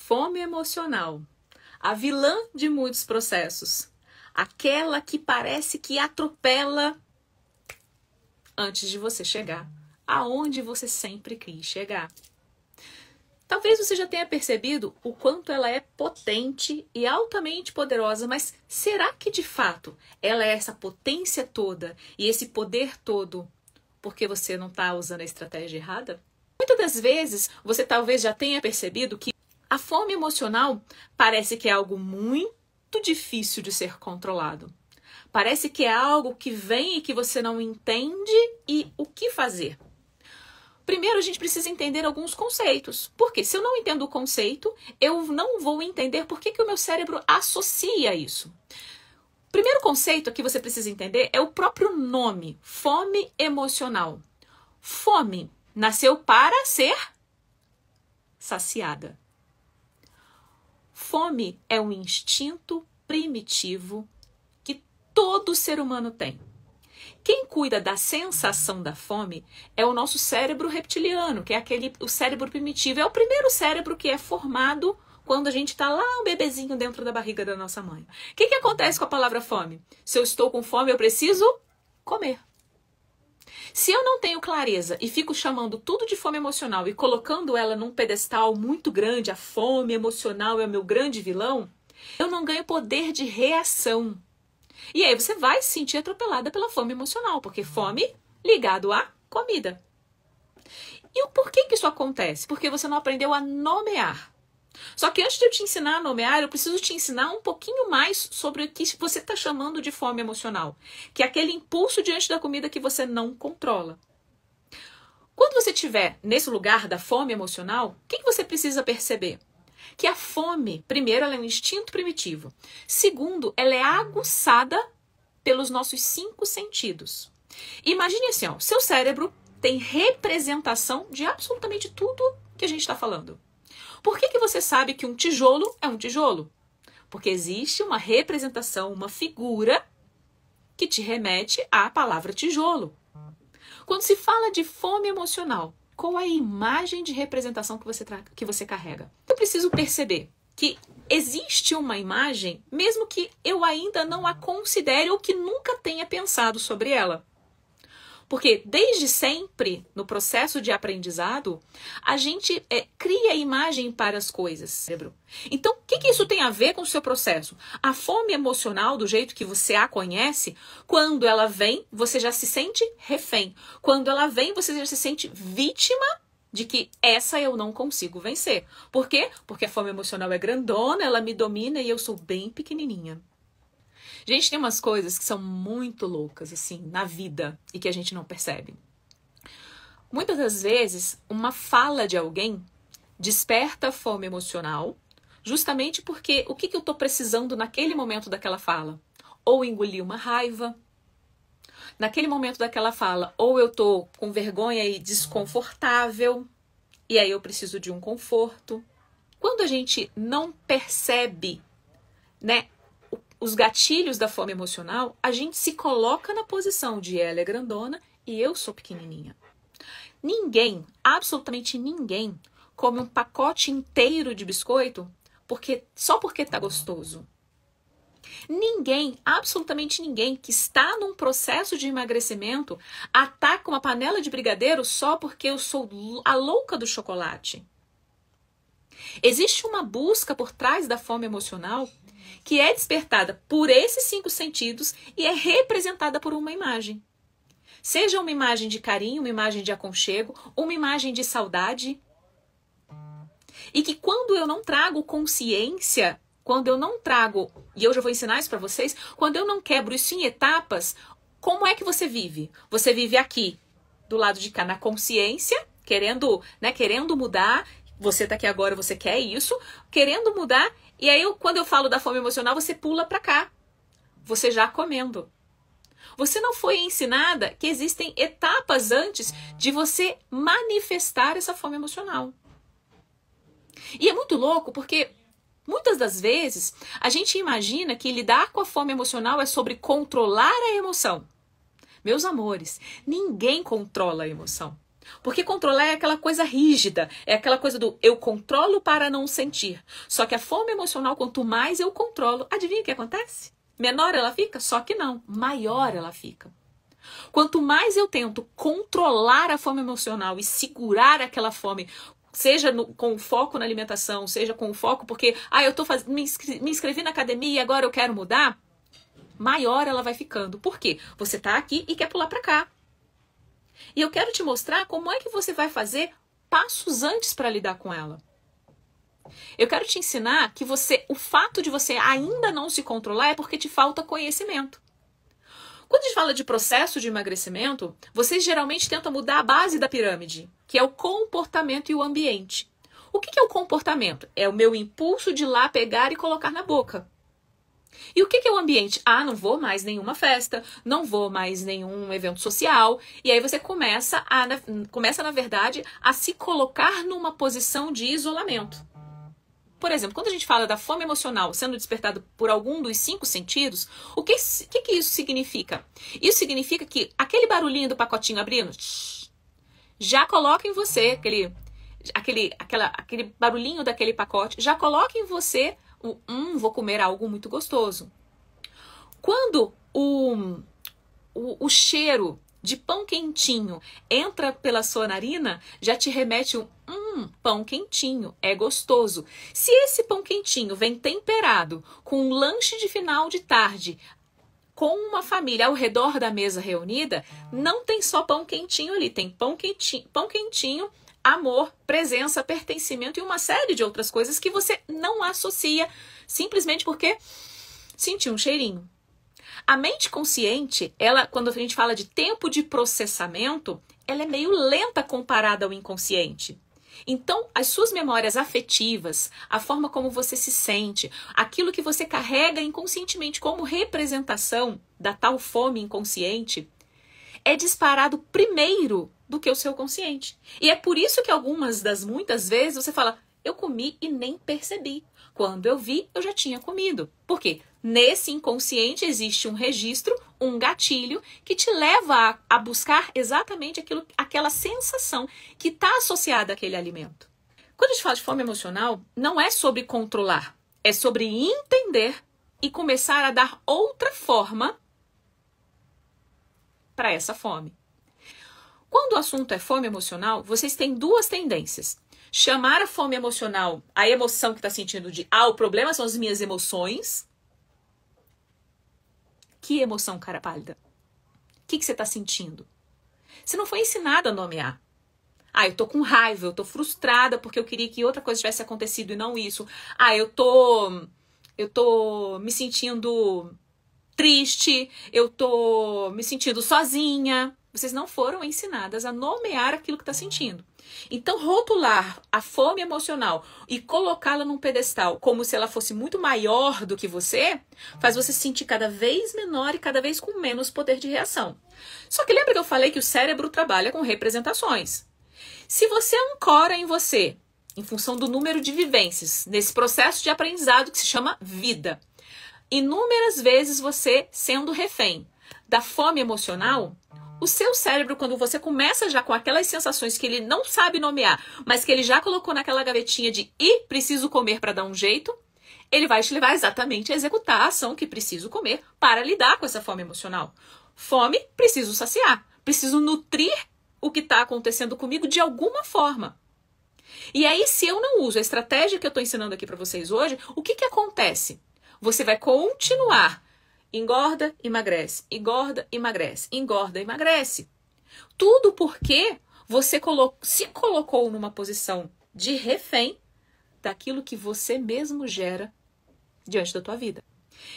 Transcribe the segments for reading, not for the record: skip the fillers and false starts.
Fome emocional, a vilã de muitos processos, aquela que parece que atropela antes de você chegar aonde você sempre quis chegar. Talvez você já tenha percebido o quanto ela é potente e altamente poderosa, mas será que de fato ela é essa potência toda e esse poder todo porque você não está usando a estratégia errada? Muitas das vezes você talvez já tenha percebido que a fome emocional parece que é algo muito difícil de ser controlado. Parece que é algo que vem e que você não entende e o que fazer. Primeiro, a gente precisa entender alguns conceitos. Porque se eu não entendo o conceito, eu não vou entender por que o meu cérebro associa isso. O primeiro conceito que você precisa entender é o próprio nome, fome emocional. Fome nasceu para ser saciada. Fome é um instinto primitivo que todo ser humano tem. Quem cuida da sensação da fome é o nosso cérebro reptiliano, que é o cérebro primitivo. É o primeiro cérebro que é formado quando a gente está lá, um bebezinho dentro da barriga da nossa mãe. O que acontece com a palavra fome? Se eu estou com fome, eu preciso comer. Se eu não tenho clareza e fico chamando tudo de fome emocional e colocando ela num pedestal muito grande, a fome emocional é o meu grande vilão, eu não ganho poder de reação. E aí você vai se sentir atropelada pela fome emocional, porque fome ligado à comida. E o porquê que isso acontece? Porque você não aprendeu a nomear. Só que antes de eu te ensinar a nomear, eu preciso te ensinar um pouquinho mais sobre o que você está chamando de fome emocional, que é aquele impulso diante da comida que você não controla. Quando você estiver nesse lugar da fome emocional, o que você precisa perceber? Que a fome, primeiro, ela é um instinto primitivo. Segundo, ela é aguçada pelos nossos 5 sentidos. Imagine assim, ó, seu cérebro tem representação de absolutamente tudo que a gente está falando. Por que você sabe que um tijolo é um tijolo? Porque existe uma representação, uma figura que te remete à palavra tijolo. Quando se fala de fome emocional, qual é a imagem de representação que você carrega? Eu preciso perceber que existe uma imagem, mesmo que eu ainda não a considere ou que nunca tenha pensado sobre ela. Porque desde sempre, no processo de aprendizado, a gente cria imagem para as coisas. Então, o que isso tem a ver com o seu processo? A fome emocional, do jeito que você a conhece, quando ela vem, você já se sente refém. Quando ela vem, você já se sente vítima de que essa eu não consigo vencer. Por quê? Porque a fome emocional é grandona, ela me domina e eu sou bem pequenininha. Gente, tem umas coisas que são muito loucas, assim, na vida e que a gente não percebe. Muitas das vezes, uma fala de alguém desperta fome emocional, justamente porque o que eu estou precisando naquele momento daquela fala? Ou engolir uma raiva, naquele momento daquela fala, ou eu estou com vergonha e desconfortável, e aí eu preciso de um conforto. Quando a gente não percebe, né, os gatilhos da fome emocional, a gente se coloca na posição de ela é grandona e eu sou pequenininha. Ninguém, absolutamente ninguém, come um pacote inteiro de biscoito só porque tá gostoso. Ninguém, absolutamente ninguém que está num processo de emagrecimento ataca uma panela de brigadeiro só porque eu sou a louca do chocolate. Existe uma busca por trás da fome emocional que é despertada por esses 5 sentidos e é representada por uma imagem. Seja uma imagem de carinho, uma imagem de aconchego, uma imagem de saudade. E que quando eu não trago consciência, quando eu não trago, e eu já vou ensinar isso para vocês, quando eu não quebro isso em etapas, como é que você vive? Você vive aqui, do lado de cá, na consciência, querendo mudar. Você tá aqui agora, você quer isso, querendo mudar. E aí, quando eu falo da fome emocional, você pula pra cá. Você já comendo. Você não foi ensinada que existem etapas antes de você manifestar essa fome emocional. E é muito louco porque muitas das vezes a gente imagina que lidar com a fome emocional é sobre controlar a emoção. Meus amores, ninguém controla a emoção. Porque controlar é aquela coisa rígida, é aquela coisa do eu controlo para não sentir. Só que a fome emocional, quanto mais eu controlo, adivinha o que acontece? Menor ela fica? Só que não, maior ela fica. Quanto mais eu tento controlar a fome emocional e segurar aquela fome, seja com foco na alimentação, seja com foco porque me inscrevi na academia e agora eu quero mudar, maior ela vai ficando. Por quê? Você está aqui e quer pular para cá. E eu quero te mostrar como é que você vai fazer passos antes para lidar com ela. Eu quero te ensinar que o fato de você ainda não se controlar é porque te falta conhecimento. Quando a gente fala de processo de emagrecimento, vocês geralmente tentam mudar a base da pirâmide, que é o comportamento e o ambiente. O que é o comportamento? É o meu impulso de ir lá pegar e colocar na boca. E o que é o ambiente? Não vou mais nenhuma festa, não vou mais nenhum evento social. E aí você começa, na verdade, a se colocar numa posição de isolamento. Por exemplo, quando a gente fala da fome emocional sendo despertada por algum dos 5 sentidos, o que isso significa? Isso significa que aquele barulhinho do pacotinho abrindo, já coloca em você aquele barulhinho daquele pacote, já coloca em você vou comer algo muito gostoso. Quando o cheiro de pão quentinho entra pela sua narina, já te remete pão quentinho, é gostoso. Se esse pão quentinho vem temperado com um lanche de final de tarde, com uma família ao redor da mesa reunida, não tem só pão quentinho ali, tem pão quentinho, amor, presença, pertencimento e uma série de outras coisas que você não associa simplesmente porque sentiu um cheirinho. A mente consciente, quando a gente fala de tempo de processamento, ela é meio lenta comparada ao inconsciente. Então, as suas memórias afetivas, a forma como você se sente, aquilo que você carrega inconscientemente como representação da tal fome inconsciente, é disparado primeiro do que o seu consciente. E é por isso que muitas vezes você fala, eu comi e nem percebi. Quando eu vi, eu já tinha comido. Por quê? Nesse inconsciente existe um registro, um gatilho, que te leva a buscar exatamente aquela sensação que está associada àquele alimento. Quando a gente fala de fome emocional, não é sobre controlar, é sobre entender e começar a dar outra forma para essa fome. Quando o assunto é fome emocional, vocês têm 2 tendências. Chamar a fome emocional, a emoção que está sentindo o problema são as minhas emoções. Que emoção, cara pálida? O que você está sentindo? Você não foi ensinada a nomear. Eu tô com raiva, eu tô frustrada porque eu queria que outra coisa tivesse acontecido e não isso. Eu tô me sentindo triste, eu tô me sentindo sozinha. Vocês não foram ensinadas a nomear aquilo que está sentindo. Então, rotular a fome emocional e colocá-la num pedestal como se ela fosse muito maior do que você, faz você se sentir cada vez menor e cada vez com menos poder de reação. Só que lembra que eu falei que o cérebro trabalha com representações. Se você ancora em você, em função do número de vivências, nesse processo de aprendizado que se chama vida, inúmeras vezes você sendo refém da fome emocional, o seu cérebro, quando você começa já com aquelas sensações que ele não sabe nomear, mas que ele já colocou naquela gavetinha de preciso comer para dar um jeito, ele vai te levar exatamente a executar a ação que preciso comer para lidar com essa fome emocional. Fome, preciso saciar, preciso nutrir o que está acontecendo comigo de alguma forma. E aí, se eu não uso a estratégia que eu estou ensinando aqui para vocês hoje, o que acontece? Você vai continuar. Engorda, emagrece, engorda, emagrece, engorda, emagrece. Tudo porque você se colocou numa posição de refém daquilo que você mesmo gera diante da tua vida.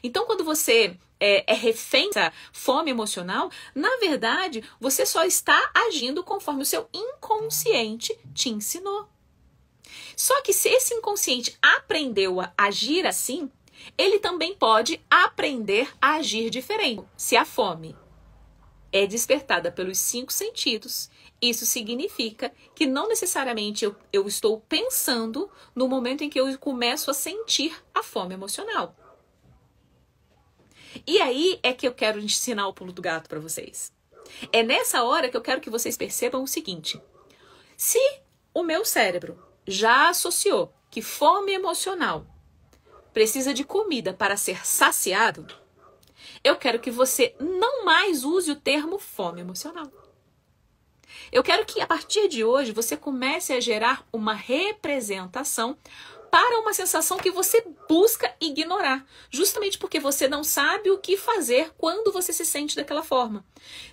Então, quando você é refém da fome emocional, na verdade, você só está agindo conforme o seu inconsciente te ensinou. Só que se esse inconsciente aprendeu a agir assim, ele também pode aprender a agir diferente. Se a fome é despertada pelos 5 sentidos, isso significa que não necessariamente eu estou pensando no momento em que eu começo a sentir a fome emocional. E aí é que eu quero ensinar o pulo do gato para vocês. É nessa hora que eu quero que vocês percebam o seguinte: Se o meu cérebro já associou que fome emocional precisa de comida para ser saciado, eu quero que você não mais use o termo fome emocional. Eu quero que a partir de hoje você comece a gerar uma representação para uma sensação que você busca ignorar, justamente porque você não sabe o que fazer quando você se sente daquela forma.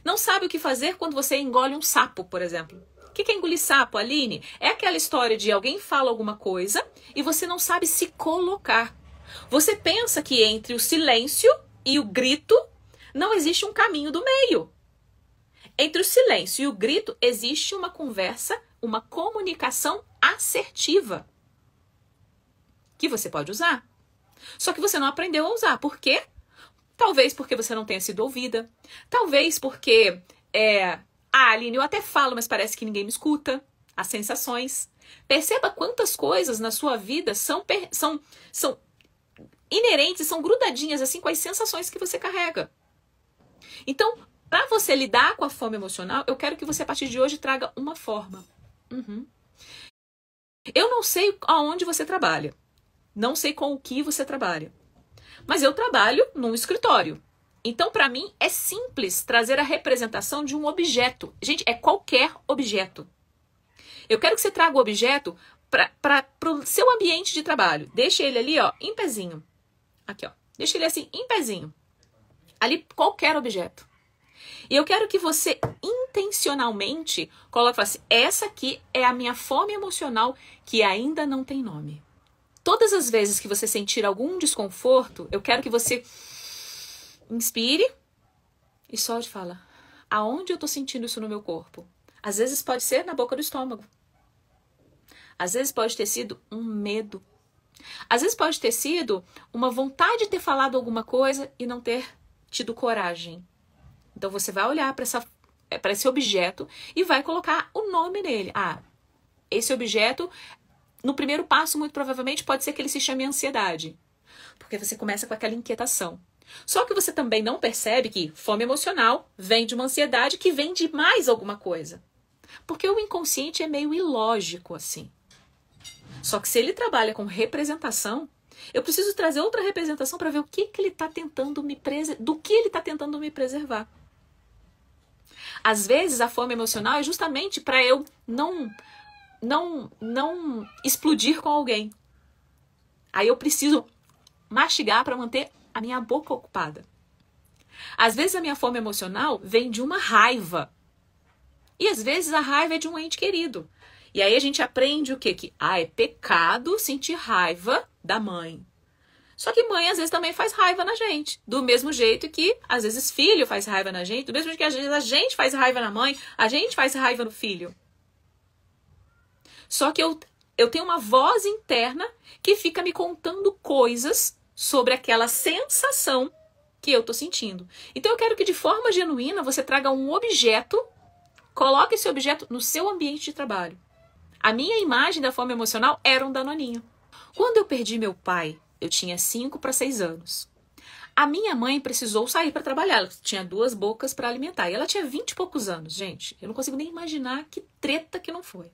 Não sabe o que fazer quando você engole um sapo, por exemplo. O que é engolir sapo, Aline? É aquela história de alguém fala alguma coisa e você não sabe se colocar. Você pensa que entre o silêncio e o grito não existe um caminho do meio. Entre o silêncio e o grito existe uma conversa, uma comunicação assertiva que você pode usar. Só que você não aprendeu a usar. Por quê? Talvez porque você não tenha sido ouvida. Talvez porque, Aline, eu até falo, mas parece que ninguém me escuta. As sensações. Perceba quantas coisas na sua vida são inerentes, são grudadinhas assim com as sensações que você carrega. Então, para você lidar com a fome emocional, eu quero que você a partir de hoje traga uma forma. Eu não sei aonde você trabalha. Não sei com o que você trabalha. Mas eu trabalho num escritório. Então, para mim, é simples trazer a representação de um objeto. Gente, é qualquer objeto. Eu quero que você traga o objeto para o seu ambiente de trabalho. Deixa ele ali, ó, em pezinho. Aqui, ó. Deixa ele assim, em pezinho. Ali, qualquer objeto. E eu quero que você intencionalmente coloque e fale assim, essa aqui é a minha fome emocional que ainda não tem nome. Todas as vezes que você sentir algum desconforto, eu quero que você inspire e solte e fala, aonde eu tô sentindo isso no meu corpo? Às vezes pode ser na boca do estômago. Às vezes pode ter sido um medo. Às vezes pode ter sido uma vontade de ter falado alguma coisa e não ter tido coragem. Então você vai olhar para esse objeto e vai colocar o nome nele. Ah, esse objeto, no primeiro passo, muito provavelmente, pode ser que ele se chame ansiedade. Porque você começa com aquela inquietação. Só que você também não percebe que fome emocional vem de uma ansiedade que vem de mais alguma coisa. Porque o inconsciente é meio ilógico assim. Só que se ele trabalha com representação, eu preciso trazer outra representação para ver o que ele está tentando do que ele está tentando me preservar. Às vezes a fome emocional é justamente para eu não explodir com alguém. Aí eu preciso mastigar para manter a minha boca ocupada. Às vezes a minha fome emocional vem de uma raiva. E às vezes a raiva é de um ente querido. E aí a gente aprende o quê? Que é pecado sentir raiva da mãe. Só que mãe às vezes também faz raiva na gente. Do mesmo jeito que às vezes filho faz raiva na gente. Do mesmo jeito que às vezes a gente faz raiva na mãe. A gente faz raiva no filho. Só que eu tenho uma voz interna que fica me contando coisas sobre aquela sensação que eu tô sentindo. Então eu quero que de forma genuína você traga um objeto, coloque esse objeto no seu ambiente de trabalho. A minha imagem da fome emocional era um danoninho. Quando eu perdi meu pai, eu tinha 5 para 6 anos. A minha mãe precisou sair para trabalhar. Ela tinha 2 bocas para alimentar. E ela tinha 20 e poucos anos, gente. Eu não consigo nem imaginar que treta que não foi.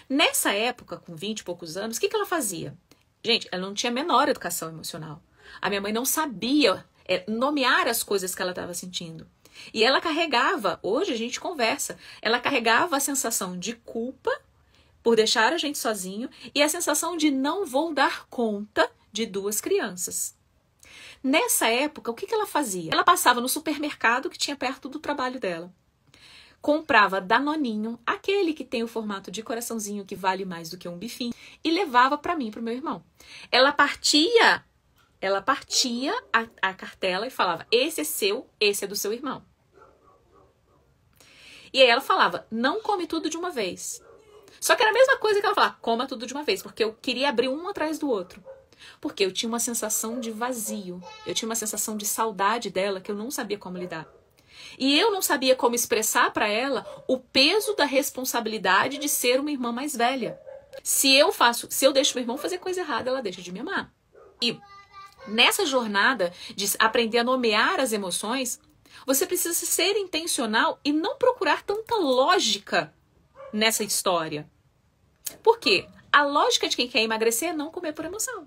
Nessa época, com 20 e poucos anos, o que ela fazia? Gente, ela não tinha a menor educação emocional. A minha mãe não sabia nomear as coisas que ela estava sentindo. E ela carregava, hoje a gente conversa, ela carregava a sensação de culpa por deixar a gente sozinho e a sensação de não vou dar conta de 2 crianças. Nessa época, o que ela fazia? Ela passava no supermercado que tinha perto do trabalho dela. Comprava Danoninho, aquele que tem o formato de coraçãozinho que vale mais do que um bifinho, e levava para mim e para o meu irmão. Ela partia a cartela e falava, esse é seu, esse é do seu irmão. E aí ela falava, não come tudo de uma vez. Só que era a mesma coisa que ela falava, coma tudo de uma vez, porque eu queria abrir um atrás do outro. Porque eu tinha uma sensação de vazio, eu tinha uma sensação de saudade dela que eu não sabia como lidar. E eu não sabia como expressar para ela o peso da responsabilidade de ser uma irmã mais velha. Se eu deixo meu irmão fazer coisa errada, ela deixa de me amar. E nessa jornada de aprender a nomear as emoções, você precisa ser intencional e não procurar tanta lógica nessa história? Por quê? A lógica de quem quer emagrecer é não comer por emoção.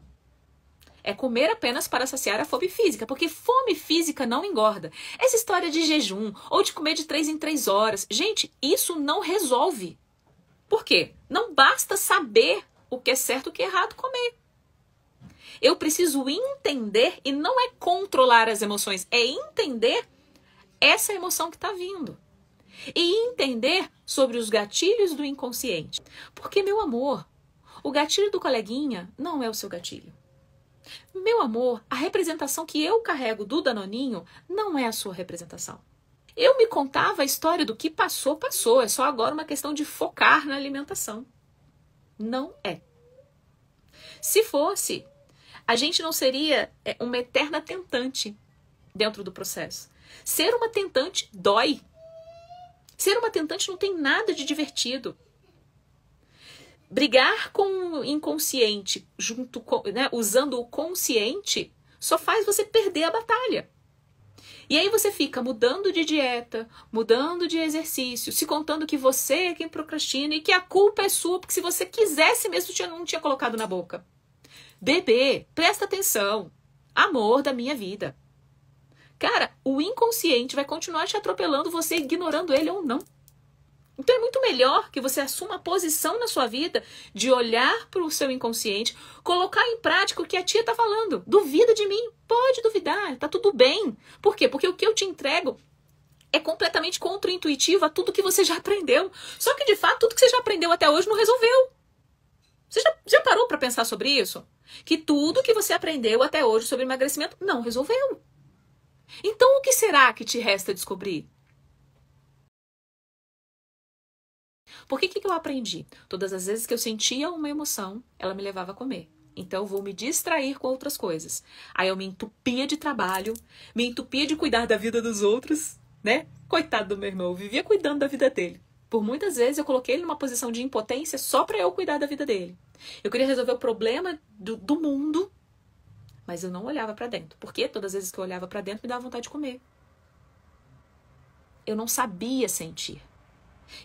É comer apenas para saciar a fome física, porque fome física não engorda. Essa história de jejum ou de comer de 3 em 3 horas, gente, isso não resolve. Por quê? Não basta saber o que é certo e o que é errado comer. Eu preciso entender, e não é controlar as emoções, é entender essa emoção que está vindo. E entender sobre os gatilhos do inconsciente. Porque, meu amor, o gatilho do coleguinha não é o seu gatilho. Meu amor, a representação que eu carrego do Danoninho não é a sua representação. Eu me contava a história do que passou, passou. É só agora uma questão de focar na alimentação. Não é. Se fosse, a gente não seria uma eterna tentante dentro do processo. Ser uma tentante dói. Ser uma tentante não tem nada de divertido. Brigar com o inconsciente, usando o consciente, só faz você perder a batalha. E aí você fica mudando de dieta, mudando de exercício, se contando que você é quem procrastina e que a culpa é sua, porque se você quisesse mesmo, não tinha colocado na boca. Bebê, presta atenção. Amor da minha vida. Cara, o inconsciente vai continuar te atropelando, você ignorando ele ou não. Então é muito melhor que você assuma a posição na sua vida de olhar para o seu inconsciente, colocar em prática o que a tia está falando. Duvida de mim? Pode duvidar, tá tudo bem. Por quê? Porque o que eu te entrego é completamente contraintuitivo a tudo que você já aprendeu. Só que, de fato, tudo que você já aprendeu até hoje não resolveu. Você já parou para pensar sobre isso? Que tudo que você aprendeu até hoje sobre emagrecimento não resolveu. Então, o que será que te resta descobrir? Porque que eu aprendi? Todas as vezes que eu sentia uma emoção, ela me levava a comer. Então eu vou me distrair com outras coisas. Aí eu me entupia de trabalho, me entupia de cuidar da vida dos outros, né? Coitado do meu irmão, eu vivia cuidando da vida dele. Por muitas vezes eu coloquei ele numa posição de impotência só para eu cuidar da vida dele. Eu queria resolver o problema do mundo, mas eu não olhava para dentro. Porque todas as vezes que eu olhava para dentro me dava vontade de comer. Eu não sabia sentir.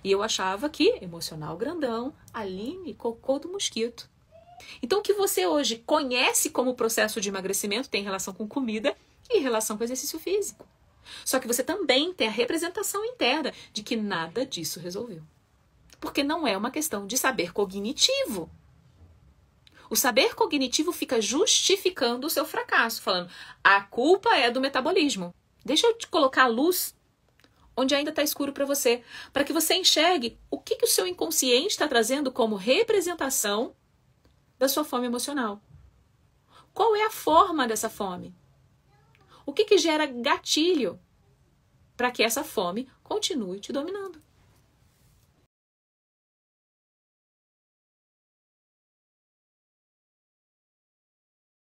E eu achava que emocional grandão, Aline, cocô do mosquito. Então o que você hoje conhece como processo de emagrecimento tem relação com comida e relação com exercício físico. Só que você também tem a representação interna de que nada disso resolveu. Porque não é uma questão de saber cognitivo. O saber cognitivo fica justificando o seu fracasso, falando, a culpa é do metabolismo. Deixa eu te colocar a luz onde ainda está escuro para você, para que você enxergue o que o seu inconsciente está trazendo como representação da sua fome emocional. Qual é a forma dessa fome? O que gera gatilho para que essa fome continue te dominando?